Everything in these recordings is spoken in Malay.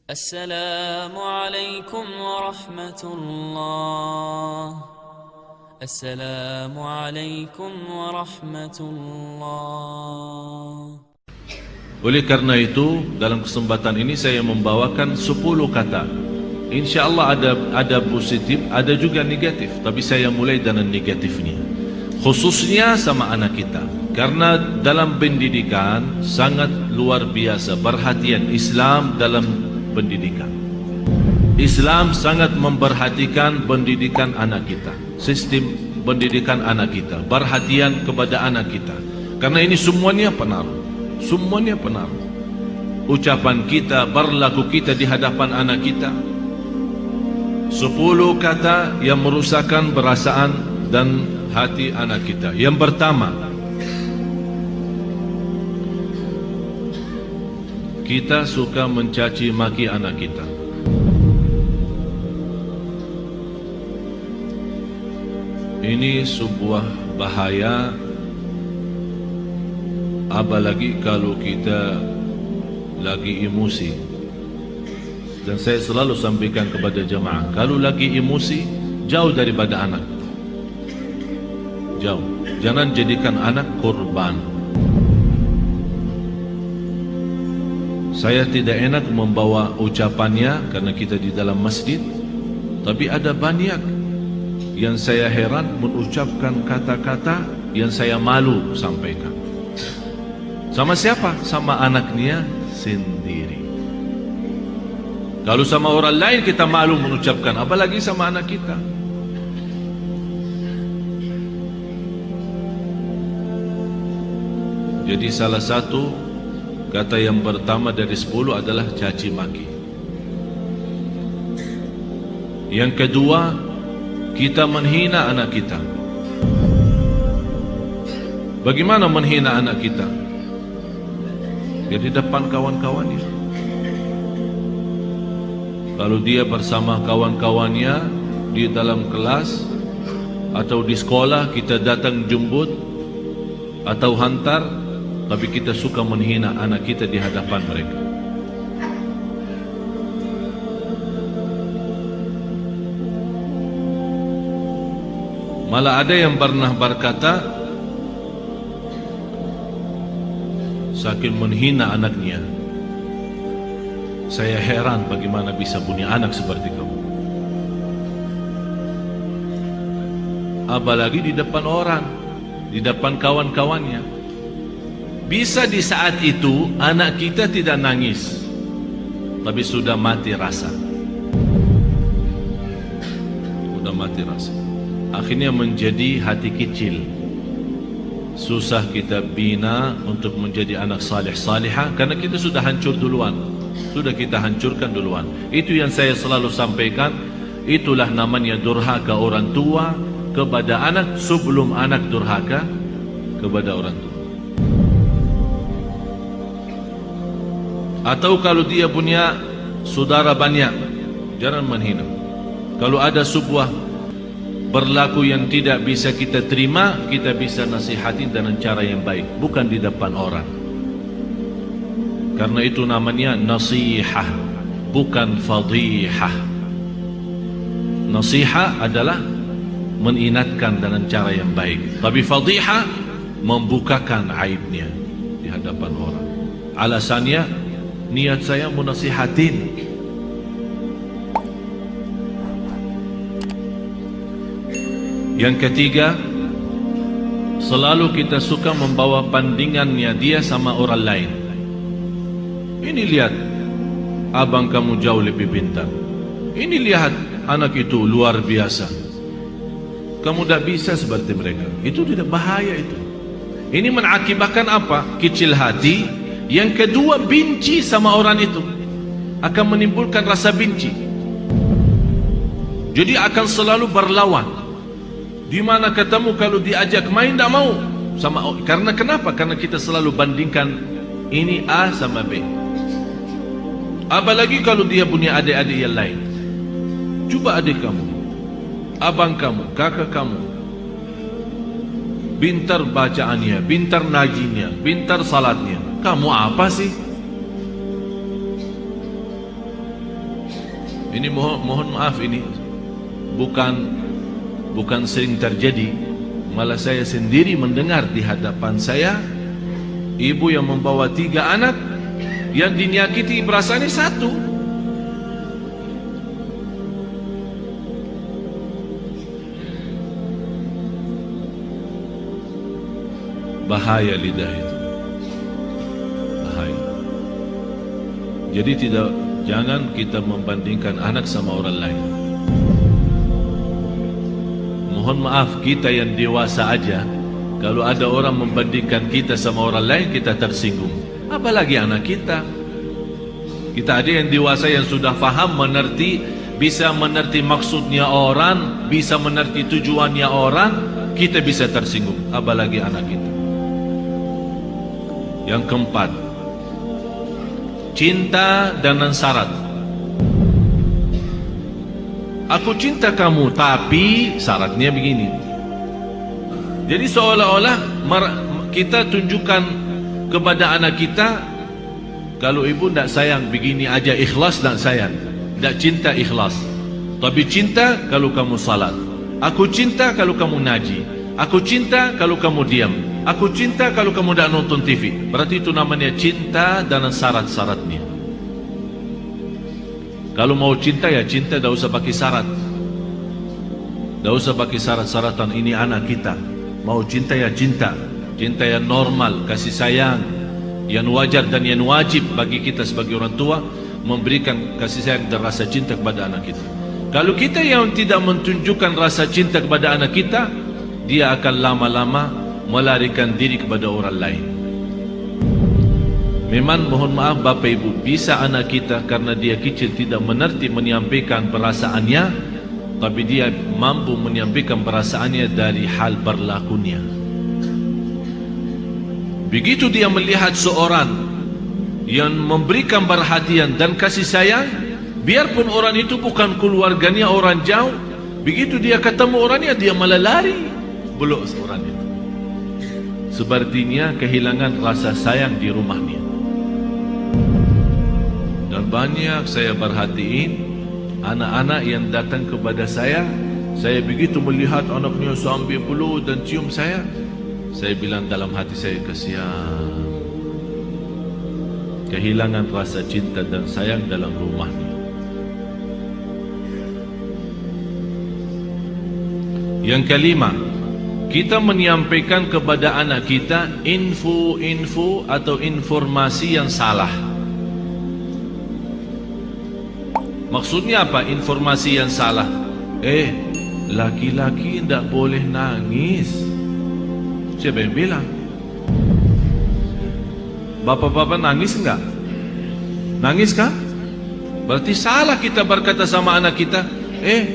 السلام عليكم ورحمة الله. السلام عليكم ورحمة الله. Oleh karena itu, dalam kesempatan ini saya membawakan 10 kata. InsyaAllah ada positif, ada juga negatif. Tapi saya mulai dengan negatifnya, khususnya sama anak kita. Karena dalam pendidikan sangat luar biasa perhatian Islam dalam pendidikan. Islam sangat memperhatikan pendidikan anak kita, sistem pendidikan anak kita, perhatian kepada anak kita. Karena ini semuanya pengaruh. Semuanya pengaruh. Ucapan kita, berlaku kita di hadapan anak kita. 10 kata yang merusakkan perasaan dan hati anak kita. Yang pertama, kita suka mencaci maki anak kita. Ini sebuah bahaya, apalagi kalau kita lagi emosi. Dan saya selalu sampaikan kepada jemaah, kalau lagi emosi, jauh daripada anak. Jauh. Jangan jadikan anak korban. Saya tidak enak membawa ucapannya karena kita di dalam masjid. Tapi ada banyak yang saya heran mengucapkan kata-kata yang saya malu sampaikan. Sama siapa? Sama anaknya sendiri. Kalau sama orang lain kita malu mengucapkan, apalagi sama anak kita. Jadi salah satu kata yang pertama dari 10 adalah caci maki. Yang kedua, kita menghina anak kita. Bagaimana menghina anak kita? Di depan kawan-kawannya. Kalau dia bersama kawan-kawannya di dalam kelas atau di sekolah, kita datang jemput atau hantar, tapi kita suka menghina anak kita di hadapan mereka. Malah ada yang pernah berkata, saking menghina anaknya, saya heran bagaimana bisa punya anak seperti kamu. Apalagi di depan orang, di depan kawan-kawannya. Bisa di saat itu anak kita tidak nangis, tapi sudah mati rasa. Sudah mati rasa. Akhirnya menjadi hati kecil. Susah kita bina untuk menjadi anak salih salihah karena kita sudah hancur duluan. Sudah kita hancurkan duluan. Itu yang saya selalu sampaikan. Itulah namanya durhaka orang tua kepada anak sebelum anak durhaka kepada orang tua. Atau kalau dia punya saudara banyak, jangan menghina. Kalau ada sebuah berlaku yang tidak bisa kita terima, kita bisa nasihati dengan cara yang baik, bukan di depan orang. Karena itu namanya nasihah, bukan fadihah. Nasihah adalah mengingatkan dengan cara yang baik, tapi fadihah membukakan aibnya di hadapan orang. Alasannya, niat saya menasihatin. Yang ketiga, selalu kita suka membawa bandingannya dia sama orang lain. Ini lihat, abang kamu jauh lebih pintar. Ini lihat, anak itu luar biasa. Kamu tidak bisa seperti mereka. Itu tidak bahaya itu. Ini mengakibatkan apa? Kecil hati. Yang kedua, benci sama orang itu. Akan menimbulkan rasa benci. Jadi akan selalu berlawan. Di mana ketemu kalau diajak main tidak mau sama. Karena kenapa? Karena kita selalu bandingkan ini A sama B. Apalagi kalau dia punya adik-adik yang lain. Coba adik kamu, abang kamu, kakak kamu, pintar bacaannya, pintar najinya, pintar salatnya. Kamu apa sih? Ini mohon maaf, ini bukan sering terjadi, malah saya sendiri mendengar di hadapan saya ibu yang membawa 3 anak yang dinyakiti perasaannya 1. Bahaya lidah itu, bahaya. Jadi jangan kita membandingkan anak sama orang lain. Mohon maaf, kita yang dewasa aja, kalau ada orang membandingkan kita sama orang lain, kita tersinggung. Apalagi anak kita. Kita ada yang dewasa yang sudah faham, mengerti, bisa mengerti maksudnya orang, bisa mengerti tujuannya orang, kita bisa tersinggung. Apalagi anak kita. Yang keempat, cinta dengan syarat. Aku cinta kamu, tapi syaratnya begini. Jadi seolah-olah kita tunjukkan kepada anak kita, kalau ibu tidak sayang begini aja, ikhlas tidak sayang, tidak cinta ikhlas. Tapi cinta kalau kamu salat. Aku cinta kalau kamu ngaji. Aku cinta kalau kamu diam. Aku cinta kalau kamu tidak nonton TV. Berarti itu namanya cinta dengan syarat-syaratnya. Kalau mau cinta ya cinta, tidak usah pakai syarat. Tidak usah pakai syarat-syaratan. Ini anak kita. Mau cinta ya cinta. Cinta yang normal, kasih sayang, yang wajar dan yang wajib bagi kita sebagai orang tua, memberikan kasih sayang dan rasa cinta kepada anak kita. Kalau kita yang tidak menunjukkan rasa cinta kepada anak kita, dia akan lama-lama melarikan diri kepada orang lain. Memang mohon maaf Bapak Ibu, bisa anak kita karena dia kecil tidak mengerti menyampaikan perasaannya, tapi dia mampu menyampaikan perasaannya dari hal berlakunya. Begitu dia melihat seorang yang memberikan perhatian dan kasih sayang, biarpun orang itu bukan keluarganya, orang jauh, begitu dia ketemu orangnya, dia malah lari, belok orang itu. Sepertinya kehilangan rasa sayang di rumahnya. Dan banyak saya perhatiin anak-anak yang datang kepada saya begitu melihat anaknya sambil peluk dan cium saya bilang dalam hati saya, kasihan, kehilangan rasa cinta dan sayang dalam rumahnya. Yang kelima, kita menyampaikan kepada anak kita info atau informasi yang salah. Maksudnya apa informasi yang salah? Laki-laki tidak boleh nangis. Siapa yang bilang? Bapak-bapak nangis enggak? Nangis kan? Berarti salah kita berkata sama anak kita,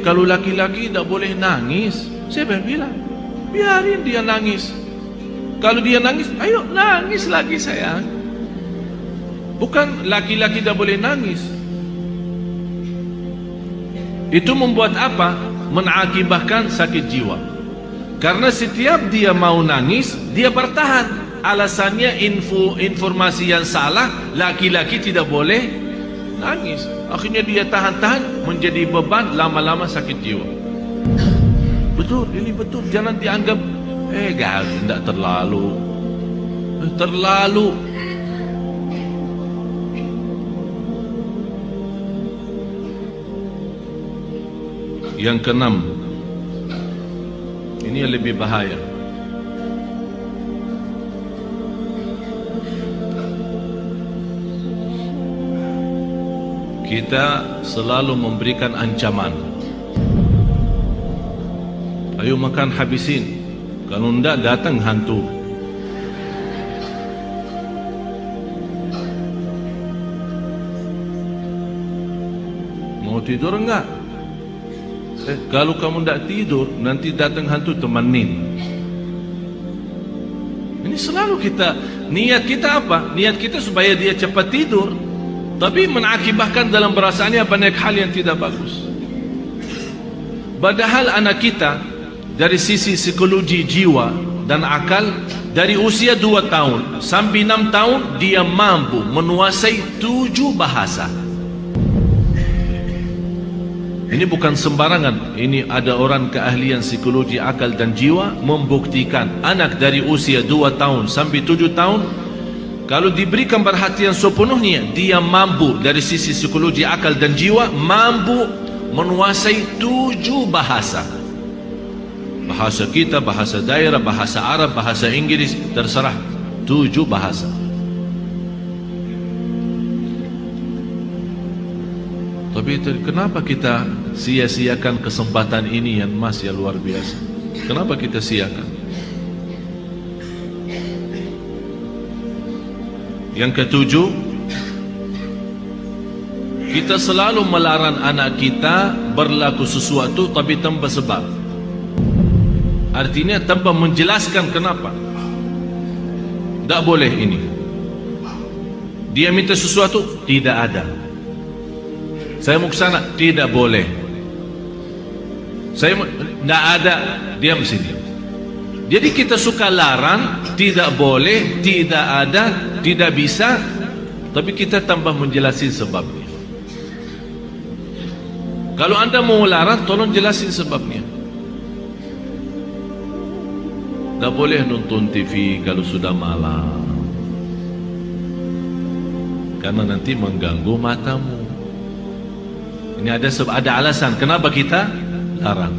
kalau laki-laki tidak boleh nangis. Siapa yang bilang? Biarin dia nangis. Kalau dia nangis, ayo nangis lagi sayang. Bukan laki-laki tidak boleh nangis. Itu membuat apa? Mengakibatkan sakit jiwa. Karena setiap dia mau nangis, dia bertahan. Alasannya informasi yang salah, laki-laki tidak boleh nangis. Akhirnya dia tahan-tahan, menjadi beban, lama-lama sakit jiwa. Betul, ini betul. Jangan dianggap tidak terlalu. Terlalu. Yang keenam, ini yang lebih bahaya. Kita selalu memberikan ancaman. Ayo makan habisin, kalau tidak datang hantu. Mau tidur enggak? Kalau kamu tidak tidur, nanti datang hantu, temenin. Ini selalu kita, niat kita apa? Niat kita supaya dia cepat tidur, tapi mengakibatkan dalam perasaannya banyak hal yang tidak bagus. Padahal anak kita dari sisi psikologi jiwa dan akal, dari usia 2 tahun sampai 6 tahun dia mampu menguasai 7 bahasa. Ini bukan sembarangan. Ini ada orang keahlian psikologi akal dan jiwa membuktikan anak dari usia 2 tahun sampai 7 tahun kalau diberikan perhatian sepenuhnya, dia mampu dari sisi psikologi akal dan jiwa mampu menguasai 7 bahasa. Bahasa kita, bahasa daerah, bahasa Arab, bahasa Inggris, terserah. 7 bahasa. Tapi kenapa kita sia-siakan kesempatan ini yang masih luar biasa? Kenapa kita siakan? Yang ketujuh, kita selalu melarang anak kita berlaku sesuatu tapi tanpa sebab. Artinya tanpa menjelaskan kenapa. Tak boleh ini. Dia minta sesuatu, tidak ada. Saya mau ke sana, tidak boleh. Saya tidak ada, diam sini. Jadi kita suka larang, tidak boleh, tidak ada, tidak bisa, tapi kita tambah menjelasin sebabnya. Kalau anda mau larang, tolong jelasin sebabnya. Tak boleh nonton TV kalau sudah malam, karena nanti mengganggu matamu. Ini ada alasan kenapa kita larang.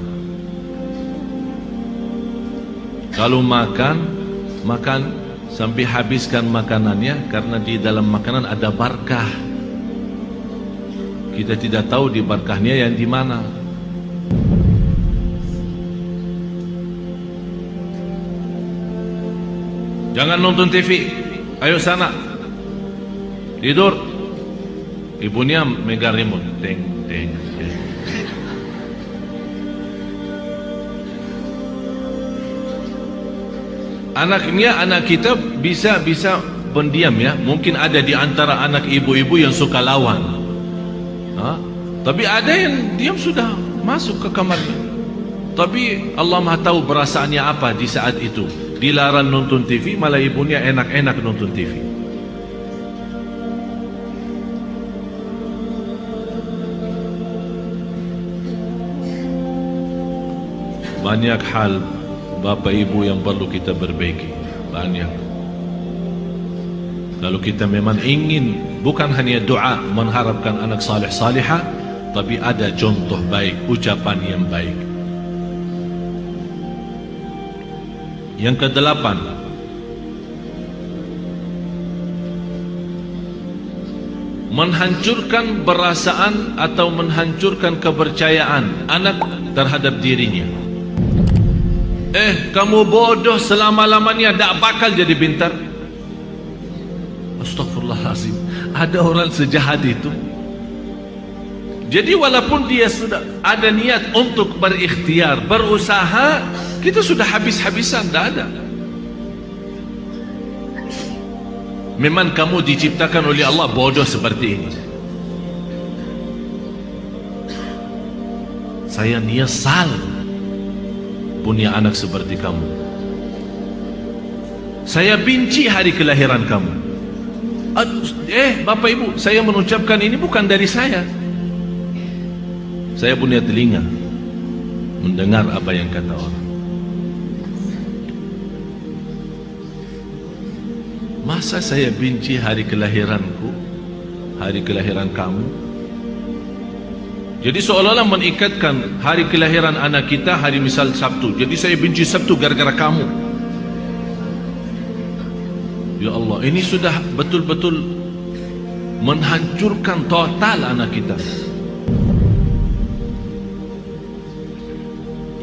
Kalau makan sampai habiskan makanannya, karena di dalam makanan ada barakah. Kita tidak tahu di barakahnya yang di mana. Jangan nonton TV. Ayo sana. Tidur. Ibunya megang remote. Teng, teng, teng. Anak kita bisa pendiam ya. Mungkin ada di antara anak ibu-ibu yang suka lawan. Tapi ada yang diam sudah masuk ke kamarnya. Tapi Allah Maha tahu perasaannya apa di saat itu. Dilarang nonton TV, malah ibunya enak-enak nonton TV. Banyak hal Bapak Ibu yang perlu kita perbaiki. Banyak. Kalau kita memang ingin bukan hanya doa mengharapkan anak saleh salihah, tapi ada contoh baik, ucapan yang baik. Yang kedelapan, menghancurkan perasaan atau menghancurkan kepercayaan anak terhadap dirinya. Kamu bodoh selama-lamanya, tak bakal jadi pintar. Astaghfirullahaladzim. Ada orang sejahat itu. Jadi walaupun dia sudah ada niat untuk berikhtiar, berusaha, kita sudah habis-habisan, tak ada. Memang kamu diciptakan oleh Allah bodoh seperti ini. Saya nyesal punya anak seperti kamu. Saya benci hari kelahiran kamu. Bapak Ibu, saya mengucapkan ini bukan dari saya. Saya punya telinga mendengar apa yang kata orang. Masa saya benci hari kelahiranku, hari kelahiran kamu? Jadi seolah-olah mengikatkan hari kelahiran anak kita hari misal Sabtu. Jadi saya benci Sabtu gara-gara kamu. Ya Allah, ini sudah betul-betul menghancurkan total anak kita.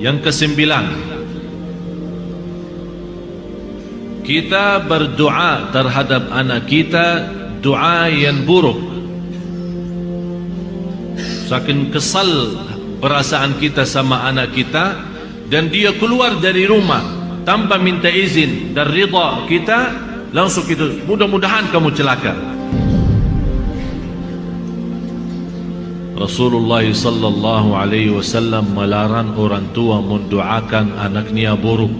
Yang kesembilan, kita berdoa terhadap anak kita doa yang buruk. Saking kesal perasaan kita sama anak kita, dan dia keluar dari rumah tanpa minta izin dan ridha kita, langsung kita, mudah-mudahan kamu celaka. Rasulullah sallallahu alaihi wasallam melarang orang tua mendoakan anaknya buruk.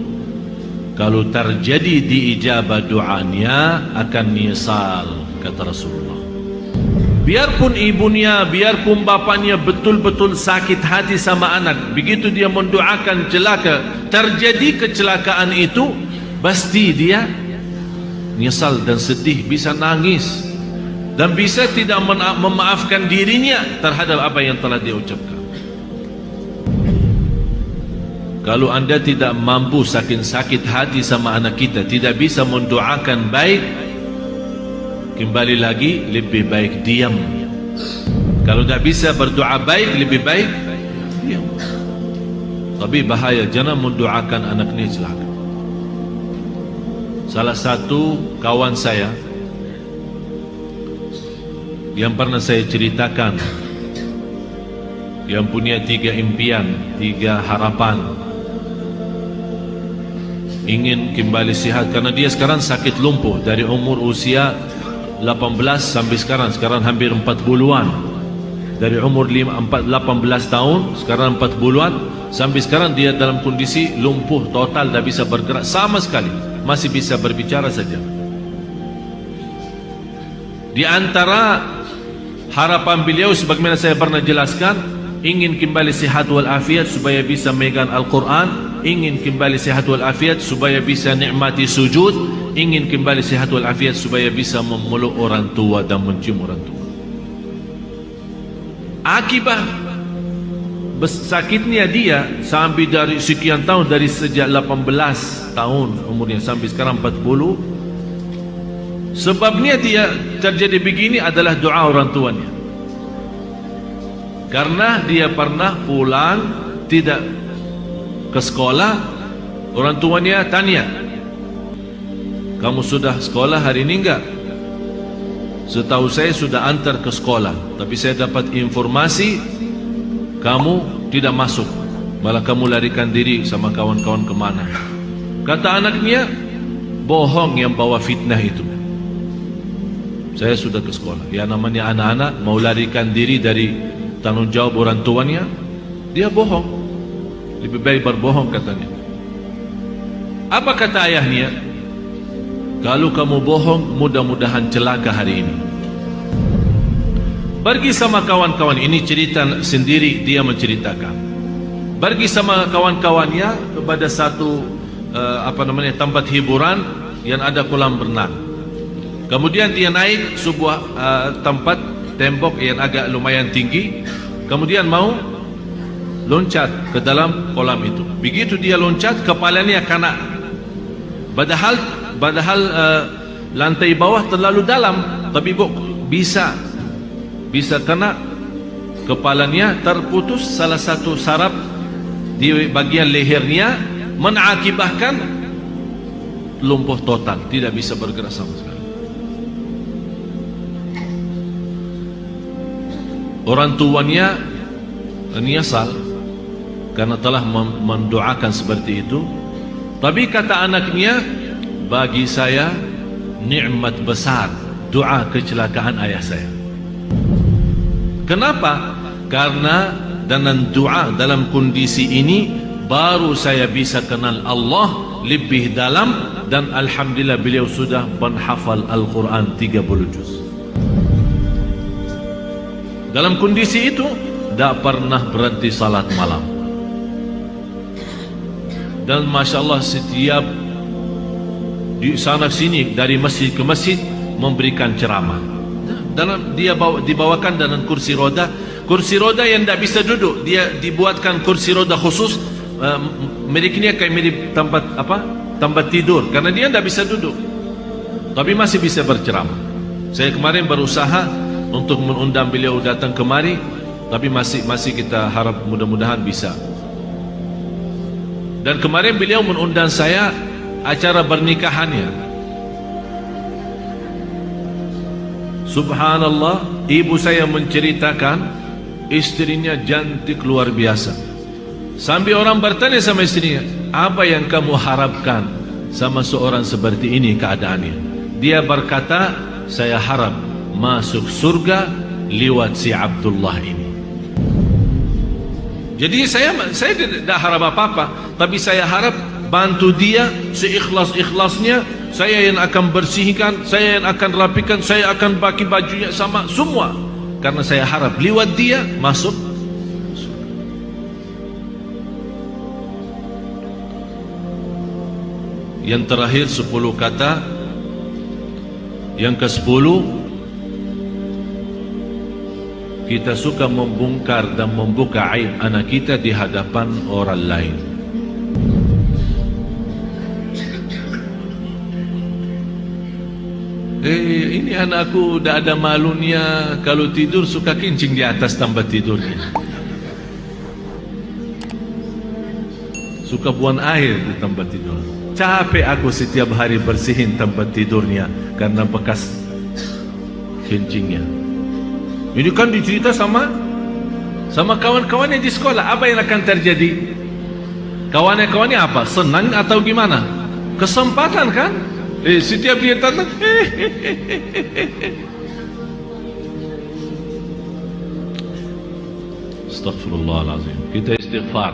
Kalau terjadi diijabah doanya akan nyesal, kata Rasulullah. Biarpun ibunya, biarpun bapaknya betul-betul sakit hati sama anak, begitu dia mendoakan celaka, terjadi kecelakaan itu, pasti dia nyesal dan sedih, bisa nangis, dan bisa tidak memaafkan dirinya terhadap apa yang telah dia ucapkan. Kalau anda tidak mampu saking sakit hati sama anak kita, tidak bisa mendoakan baik, kembali lagi lebih baik diam. Kalau tidak bisa berdoa baik, lebih baik diam. Tapi bahaya, jangan mendoakan anak ini celaka. Salah satu kawan saya yang pernah saya ceritakan, yang punya 3 impian, 3 harapan, ingin kembali sihat, karena dia sekarang sakit lumpuh dari umur usia 18 sampai sekarang hampir 40-an. Dari umur 18 tahun, sekarang 40-an, sampai sekarang dia dalam kondisi lumpuh total, tak bisa bergerak sama sekali, masih bisa berbicara saja. Di antara harapan beliau, sebagaimana saya pernah jelaskan, ingin kembali sihat walafiat supaya bisa megang Al-Quran, ingin kembali sihat walafiat supaya bisa nikmati sujud, ingin kembali sihat walafiat supaya bisa memeluk orang tua dan mencium orang tua. Akibat sakitnya dia sampai dari sekian tahun, dari sejak 18 tahun umurnya sampai sekarang 40, sebabnya dia terjadi begini adalah doa orang tuanya. Karena dia pernah pulang tidak ke sekolah, orang tuanya tanya, kamu sudah sekolah hari ini enggak? Setahu saya sudah antar ke sekolah, tapi saya dapat informasi kamu tidak masuk, malah kamu larikan diri sama kawan-kawan kemana. Kata anaknya, bohong yang bawa fitnah itu. Saya sudah ke sekolah. Ya, namanya anak-anak mau larikan diri dari tanggung jawab orang tuanya, dia bohong. Lebih baik berbohong katanya. Apa kata ayahnya? Kalau kamu bohong, mudah-mudahan celaka hari ini. Pergi sama kawan-kawan, ini cerita sendiri dia menceritakan. Pergi sama kawan-kawannya kepada satu tempat hiburan yang ada kolam renang. Kemudian dia naik sebuah tempat tembok yang agak lumayan tinggi. Kemudian mau loncat ke dalam kolam itu. Begitu dia loncat, kepalanya kena. Padahal lantai bawah terlalu dalam, tapi bisa kena. Kepalanya terputus salah satu saraf di bagian lehernya, mengakibatkan lumpuh total, tidak bisa bergerak sama sekali. Orang tuanya menyesal karena telah mendoakan seperti itu. Tapi kata anaknya, bagi saya nikmat besar doa kecelakaan ayah saya. Kenapa? Karena dengan doa dalam kondisi ini baru saya bisa kenal Allah lebih dalam, dan alhamdulillah beliau sudah menghafal Al-Quran 30 juz. Dalam kondisi itu tak pernah berhenti salat malam. Dan Masya Allah, setiap di sana sini, dari masjid ke masjid, memberikan ceramah. Dia dibawakan dengan kursi roda yang tak bisa duduk. Dia dibuatkan kursi roda khusus, miliknya kayak mirip tempat tidur, karena dia tak bisa duduk, tapi masih bisa berceramah. Saya kemarin berusaha untuk mengundang beliau datang kemari, tapi masih kita harap mudah-mudahan bisa. Dan kemarin beliau mengundang saya acara pernikahannya. Subhanallah, ibu saya menceritakan istrinya cantik luar biasa. Sampai orang bertanya sama istrinya, apa yang kamu harapkan sama seorang seperti ini keadaannya? Dia berkata, saya harap masuk surga lewat si Abdullah ini. Jadi saya tidak harap apa-apa, tapi saya harap bantu dia seikhlas-ikhlasnya. Saya yang akan bersihkan, saya yang akan rapikan, saya akan pakai bajunya sama semua. karena saya harap lewat dia masuk. Yang terakhir 10 kata. Yang ke-10, kita suka membongkar dan membuka aib anak kita di hadapan orang lain. Ini anakku dah ada malunya, kalau tidur suka kencing di atas tempat tidurnya, suka buang air di tempat tidur. Capek aku setiap hari bersihin tempat tidurnya karena bekas kencingnya. Ini kan dicerita sama kawan-kawannya di sekolah. Apa yang akan terjadi? Kawan-kawannya apa? Senang atau gimana? Kesempatan kan? Setiap dia datang, Astaghfirullahaladzim. Kita istighfar.